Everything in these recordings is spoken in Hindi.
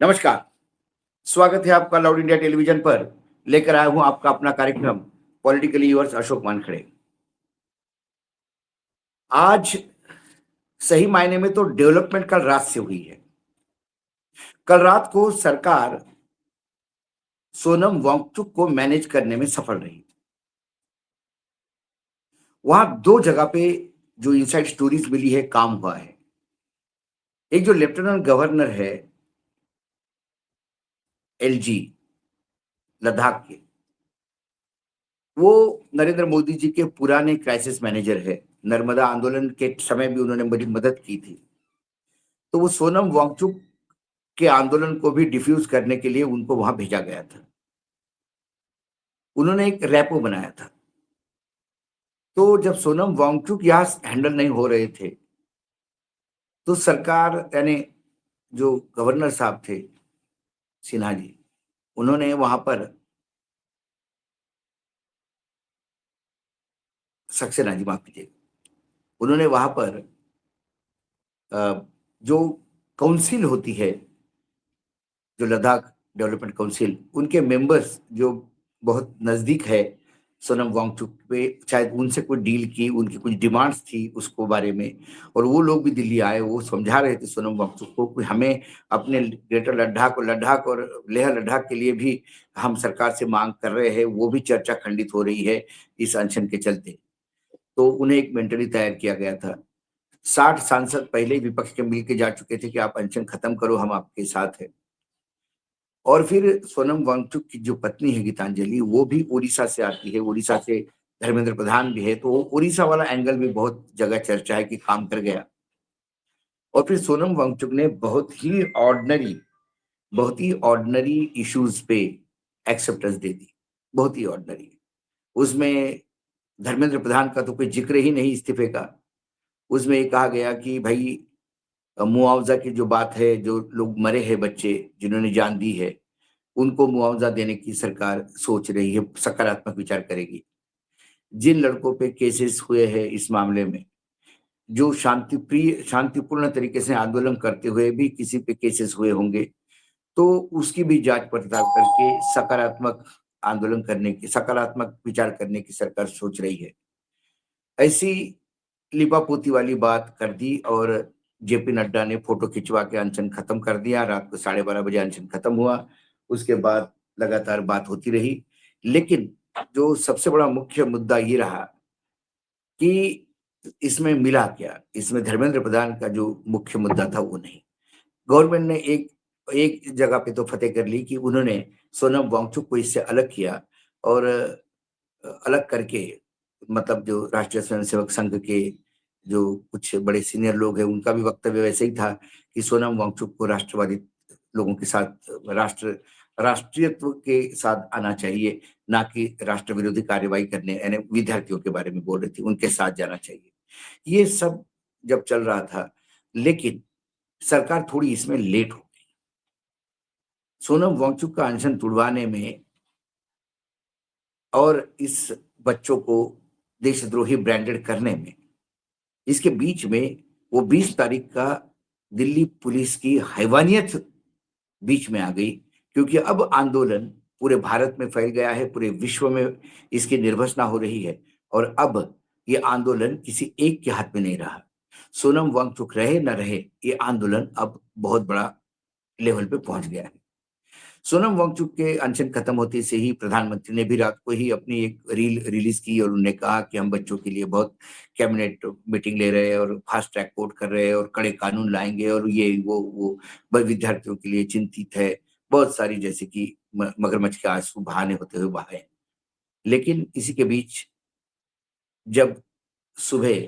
नमस्कार, स्वागत है आपका लाउड इंडिया टेलीविज़न पर। लेकर आया हूँ आपका अपना कार्यक्रम पॉलिटिकली योर्स अशोक वानखेड़े। आज सही मायने में तो डेवलपमेंट कल रात से हुई है। कल रात को सरकार सोनम वांगचुक को मैनेज करने में सफल रही। वहाँ 2 जगह पे जो इनसाइड स्टोरीज़ मिली है, काम हुआ है। एक जो लेफ्टिनेंट गवर्नर है एलजी लद्दाख के, वो नरेंद्र मोदी जी के पुराने क्राइसिस मैनेजर है। नर्मदा आंदोलन के समय भी उन्होंने मेरी मदद की थी। तो वो सोनम वांगचुक के आंदोलन को भी डिफ्यूज करने के लिए उनको वहां भेजा गया था। उन्होंने एक रैपो बनाया था। तो जब सोनम वांगचुक यहाँ हैंडल नहीं हो रहे थे, तो सरकार यानी जो गवर्नर साहब थे सिन्हा जी, उन्होंने वहां पर सक्सेना जी, माफ कीजिए, उन्होंने वहां पर जो काउंसिल होती है, जो लद्दाख डेवलपमेंट काउंसिल, उनके मेंबर्स जो बहुत नजदीक है सोनम वांगचुक पे, शायद उनसे कोई डील की, उनकी कुछ डिमांड्स थी उसको बारे में। और वो लोग भी दिल्ली आए, वो समझा रहे थे सोनम वांगचुक को कि हमें अपने ग्रेटर लद्दाख और लेह लद्दाख के लिए भी हम सरकार से मांग कर रहे हैं। वो भी चर्चा खंडित हो रही है इस अनशन के चलते। तो उन्हें एक मेंटली तैयार किया गया था। 60 सांसद पहले ही विपक्ष के मिल के जा चुके थे कि आप अनशन खत्म करो, हम आपके साथ है। और फिर सोनम वांगचुक की जो पत्नी है गीतांजलि, वो भी उड़ीसा से आती है, उड़ीसा से धर्मेंद्र प्रधान भी है, तो वो उड़ीसा वाला एंगल भी बहुत जगह चर्चा है कि काम कर गया। और फिर सोनम वांगचुक ने बहुत ही ऑर्डिनरी इश्यूज पे एक्सेप्टेंस दे दी, बहुत ही ऑर्डिनरी। उसमें धर्मेंद्र प्रधान का तो कोई जिक्र ही नहीं इस्तीफे का। उसमें ये कहा गया कि भाई मुआवजा की जो बात है, जो लोग मरे हैं बच्चे जिन्होंने जान दी है, उनको मुआवजा देने की सरकार सोच रही है, सकारात्मक विचार करेगी। जिन लड़कों पे केसेस हुए हैं इस मामले में, जो शांतिपूर्ण तरीके से आंदोलन करते हुए भी किसी पे केसेस हुए होंगे, तो उसकी भी जांच पड़ताल करके सकारात्मक विचार करने की सरकार सोच रही है। ऐसी लिपापोती वाली बात कर दी और जेपी नड्डा ने फोटो खिंचवा के अनशन खत्म कर दिया। रात को 12:30 बजे अनशन खत्म हुआ। उसके बाद लगातार बात होती रही। लेकिन जो सबसे बड़ा मुख्य मुद्दा ये रहा कि इसमें मिला क्या? इसमें धर्मेंद्र प्रधान का जो मुख्य मुद्दा था वो नहीं। गवर्नमेंट ने एक एक जगह पे तो फतेह कर ली कि उन्होंने सोनम वांगचुक को इससे अलग किया। और अलग करके, मतलब जो राष्ट्रीय स्वयंसेवक संघ के जो कुछ बड़े सीनियर लोग हैं, उनका भी वक्तव्य वैसे ही था कि सोनम वांगचुक को राष्ट्रवादी लोगों के साथ राष्ट्रीयत्व के साथ आना चाहिए, ना कि राष्ट्र विरोधी कार्रवाई करने, यानी विद्यार्थियों के बारे में बोल रही थी, उनके साथ जाना चाहिए। ये सब जब चल रहा था, लेकिन सरकार थोड़ी इसमें लेट हो गई। सोनम वांगचुक का अनशन तुड़वाने में और इस बच्चों को देशद्रोही ब्रांडेड करने में, इसके बीच में वो 20 तारीख का दिल्ली पुलिस की हैवानियत बीच में आ गई। क्योंकि अब आंदोलन पूरे भारत में फैल गया है, पूरे विश्व में इसकी निर्भसना हो रही है। और अब ये आंदोलन किसी एक के हाथ में नहीं रहा। सोनम वांगचुक रहे न रहे, ये आंदोलन अब बहुत बड़ा लेवल पे पहुंच गया है। सोनम वांगचुक के अनशन खत्म होते से ही प्रधानमंत्री ने भी रात को ही अपनी एक रील रिलीज की और उन्होंने कहा कि हम बच्चों के लिए बहुत कैबिनेट मीटिंग ले रहे हैं और फास्ट ट्रैक कोर्ट कर रहे हैं और कड़े कानून लाएंगे और ये वो विद्यार्थियों के लिए चिंतित है। बहुत सारी, जैसे कि मगरमच्छ के आंसू बहाने होते हुए बहाए। लेकिन इसी के बीच जब सुबह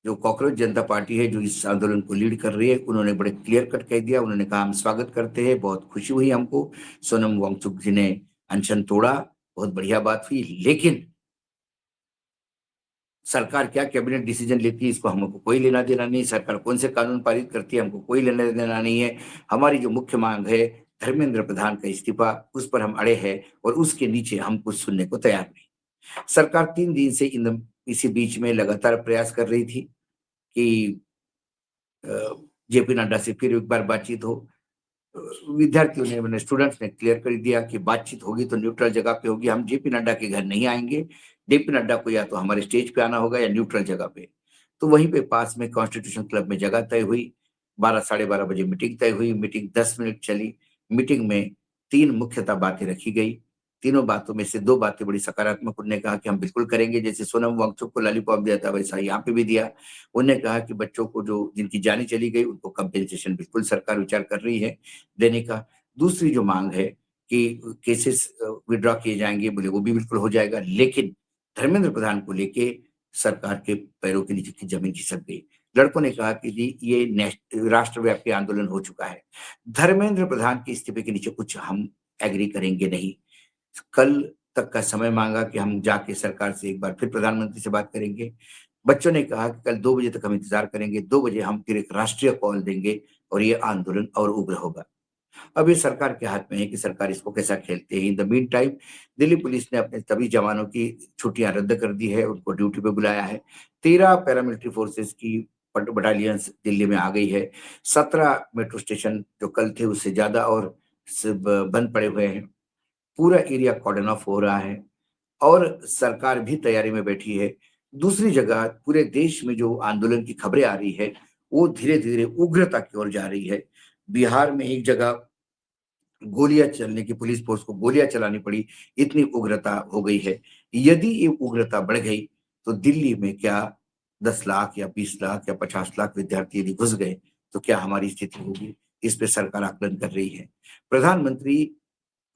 जो कॉकरोच जनता पार्टी है, जो इस आंदोलन को लीड कर रही है, उन्होंने बड़े क्लियर कट कह दिया। उन्होंने कहा हम स्वागत करते हैं, बहुत खुशी हुई हमको, सोनम वांगचुक जी ने अनशन तोड़ा, बहुत बढ़िया बात हुई। लेकिन सरकार क्या कैबिनेट डिसीजन लेती है, इसको हमको कोई लेना देना नहीं। सरकार कौन से कानून पारित करती है, हमको कोई लेना देना नहीं है। हमारी जो मुख्य मांग है धर्मेंद्र प्रधान का इस्तीफा, उस पर हम अड़े हैं और उसके नीचे हम कुछ सुनने को तैयार नहीं। सरकार 3 दिन से इसी बीच में लगातार प्रयास कर रही थी कि जेपी नड्डा से फिर एक बार बातचीत हो। विद्यार्थियों ने, मैंने स्टूडेंट्स ने क्लियर कर दिया कि बातचीत होगी तो न्यूट्रल जगह पे होगी, हम जेपी नड्डा के घर नहीं आएंगे। जेपी नड्डा को या तो हमारे स्टेज पे आना होगा या न्यूट्रल जगह पे। तो वहीं पे पास में कॉन्स्टिट्यूशन क्लब में जगह तय हुई। 12 साढ़े 12 बजे मीटिंग तय हुई। मीटिंग 10 मिनट चली। मीटिंग में तीन मुख्यतः बातें रखी गई। तीनों बातों में से दो बातें बड़ी सकारात्मक। उन्होंने कहा कि हम बिल्कुल करेंगे, जैसे सोनम वांगचुक को लॉलीपॉप दिया था वैसा यहाँ पे भी दिया। उन्होंने कहा कि बच्चों को जो जिनकी जाने चली गई उनको कंपेंसेशन बिल्कुल सरकार विचार कर रही है देने का। दूसरी जो मांग है कि केसेस विड्रॉ किए जाएंगे, बोले वो भी बिल्कुल हो जाएगा, लेकिन धर्मेंद्र प्रधान को लेके सरकार के पैरों के नीचे की जमीन खिसक गई। लड़कों ने कहा कि जी ये राष्ट्रव्यापी आंदोलन हो चुका है, धर्मेंद्र प्रधान के इस्तीफे के नीचे कुछ हम एग्री करेंगे नहीं। कल तक का समय मांगा कि हम जाके सरकार से एक बार फिर प्रधानमंत्री से बात करेंगे। बच्चों ने कहा कि कल 2 बजे तक हम इंतजार करेंगे, 2 बजे हम फिर एक राष्ट्रीय कॉल देंगे और ये आंदोलन और उग्र होगा। अब ये सरकार के हाथ में है कि सरकार इसको कैसा खेलते हैं। In the mean time Delhi police ने अपने सभी जवानों की छुट्टियां रद्द कर दी है, उनको ड्यूटी पे बुलाया है। 13 पैरामिलिट्री फोर्सेस की बटालियंस दिल्ली में आ गई है। 17 मेट्रो स्टेशन जो कल थे उससे ज्यादा और बंद पड़े हुए हैं। पूरा एरिया कॉर्डन ऑफ हो रहा है और सरकार भी तैयारी में बैठी है। दूसरी जगह पूरे देश में जो आंदोलन की खबरें आ रही है वो धीरे धीरे उग्रता की ओर जा रही है। बिहार में एक जगह गोलियां चलने की, पुलिस फोर्स को गोलियां चलानी पड़ी, इतनी उग्रता हो गई है। यदि ये उग्रता बढ़ गई तो दिल्ली में क्या 10 लाख या 20 लाख या 50 लाख विद्यार्थी यदि घुस गए तो क्या हमारी स्थिति होगी। इस पे सरकार आकलन कर रही है। प्रधानमंत्री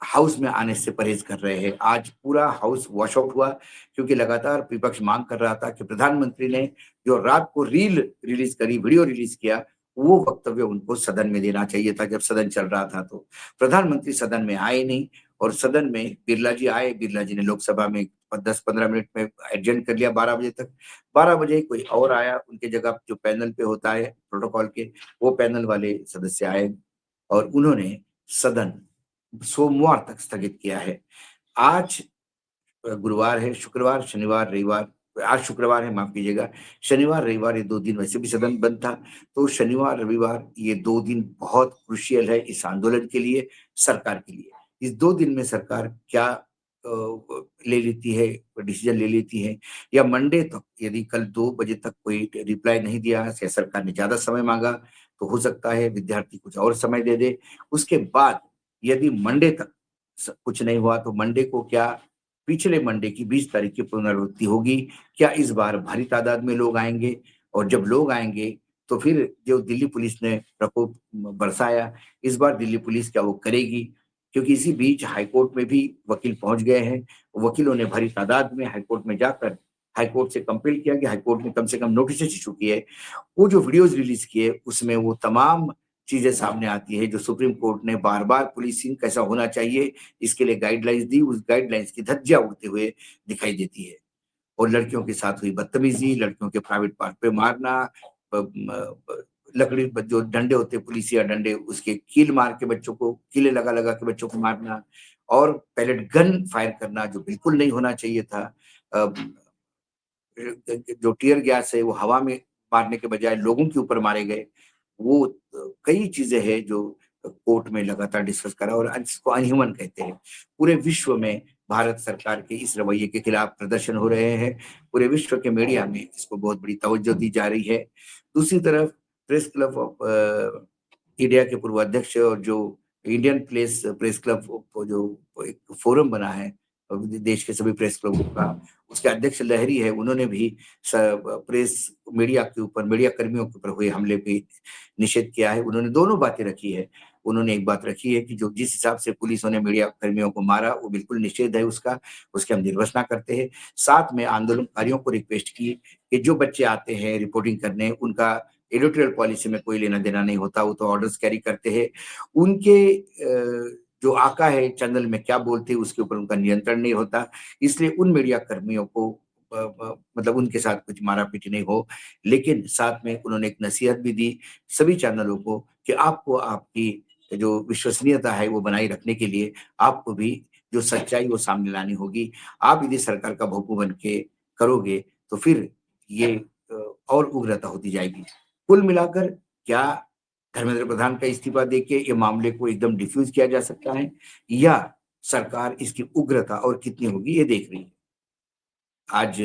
हाउस में आने से परहेज कर रहे हैं। आज पूरा हाउस वॉश आउट हुआ क्योंकि लगातार विपक्ष मांग कर रहा था कि प्रधानमंत्री ने जो रात को रील रिलीज करी, वीडियो रिलीज किया, वो वक्तव्य उनको सदन में देना चाहिए था जब सदन चल रहा था। तो प्रधानमंत्री सदन में आए नहीं और सदन में बिरला जी आए। बिरला जी ने लोकसभा में 10-15 मिनट में एडजर्न कर लिया 12 बजे तक। 12 बजे कोई और आया उनके जगह, जो पैनल पे होता है प्रोटोकॉल के, वो पैनल वाले सदस्य आए और उन्होंने सदन सोमवार तक स्थगित किया है। आज गुरुवार है, शुक्रवार शनिवार रविवार, आज शुक्रवार है माफ कीजिएगा, शनिवार रविवार ये 2 दिन वैसे भी सदन बंद था। तो शनिवार रविवार ये 2 दिन बहुत क्रुशियल है इस आंदोलन के लिए, सरकार के लिए। इस 2 दिन में सरकार क्या ले लेती है, डिसीजन ले लेती है, या मंडे तक यदि कल 2 बजे तक कोई रिप्लाई नहीं दिया या सरकार ने ज्यादा समय मांगा तो हो सकता है विद्यार्थी कुछ और समय दे दे। उसके बाद यदि मंडे तक कुछ नहीं हुआ तो मंडे को क्या पिछले मंडे की 20 तारीख की पुनरावृत्ति होगी। क्या इस बार भारी तादाद में लोग आएंगे, और जब लोग आएंगे तो फिर जो दिल्ली पुलिस ने प्रकोप बरसाया, इस बार दिल्ली पुलिस क्या वो करेगी। क्योंकि इसी बीच हाईकोर्ट में भी वकील पहुंच गए हैं। वकीलों ने भारी तादाद में हाईकोर्ट में जाकर हाईकोर्ट से कंपेल किया कि हाईकोर्ट ने कम से कम नोटिस इशू किए। वो जो वीडियोज रिलीज किए उसमें वो तमाम चीजें सामने आती है जो सुप्रीम कोर्ट ने बार बार पुलिसिंग कैसा होना चाहिए इसके लिए गाइडलाइंस दी, उस गाइडलाइंस की धज्जियां उड़ते हुए दिखाई देती है। और लड़कियों के साथ हुई बदतमीजी, लड़कियों के प्राइवेट पार्ट पे मारना, लकड़ी जो डंडे होते हैं पुलिसिया डंडे, उसके कील मार के बच्चों को, कीले लगा लगा के बच्चों को मारना, और पैलेट गन फायर करना जो बिल्कुल नहीं होना चाहिए था। जो टियर गैस है वो हवा में मारने के बजाय लोगों के ऊपर मारे गए। वो कई चीजें हैं जो कोर्ट में लगातार डिस्कस करा और इसको अनह्यूमन कहते हैं। पूरे विश्व में भारत सरकार के इस रवैये के खिलाफ प्रदर्शन हो रहे हैं। पूरे विश्व के मीडिया में इसको बहुत बड़ी तवज्जो दी जा रही है। दूसरी तरफ प्रेस क्लब ऑफ इंडिया के पूर्व अध्यक्ष और जो इंडियन प्रेस क्लब जो एक फोरम बना है देश के सभी प्रेस क्लबों का, उसके अध्यक्ष लहरी है, उन्होंने भी प्रेस मीडिया के ऊपर, मीडिया कर्मियों के ऊपर हुए हमले पे निषेध किया है। उन्होंने दोनों बातें रखी है। उन्होंने एक बात रखी है कि जो जिस हिसाब से पुलिसों ने मीडिया कर्मियों को मारा वो बिल्कुल निषेध है उसका, उसके हम निर्वसना करते हैं। साथ में आंदोलनकारियों को रिक्वेस्ट की कि जो बच्चे आते हैं रिपोर्टिंग करने, उनका एडिटोरियल पॉलिसी में कोई लेना देना नहीं होता, वो तो ऑर्डर्स कैरी करते हैं। उनके जो आका है चैनल में क्या बोलते हैं उसके ऊपर उनका नियंत्रण नहीं होता। इसलिए उन मीडिया कर्मियों को मतलब उनके साथ कुछ मारा पीटी नहीं हो। लेकिन साथ में उन्होंने एक नसीहत भी दी सभी चैनलों को कि आपको आपकी जो विश्वसनीयता है वो बनाए रखने के लिए आपको भी जो सच्चाई वो सामने लानी होगी। आप यदि सरकार का भोंपू बन के करोगे तो फिर ये और उग्रता होती जाएगी। कुल मिलाकर क्या धर्मेंद्र प्रधान का इस्तीफा देके ये मामले को एकदम डिफ्यूज किया जा सकता है, या सरकार इसकी उग्रता और कितनी होगी ये देख रही है। आज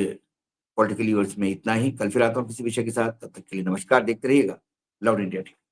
पॉलिटिकल यूनिवर्स में इतना ही। कल फिर आता हूं किसी विषय के साथ। तब तक के लिए नमस्कार। देखते रहिएगा लाउड इंडिया टीवी।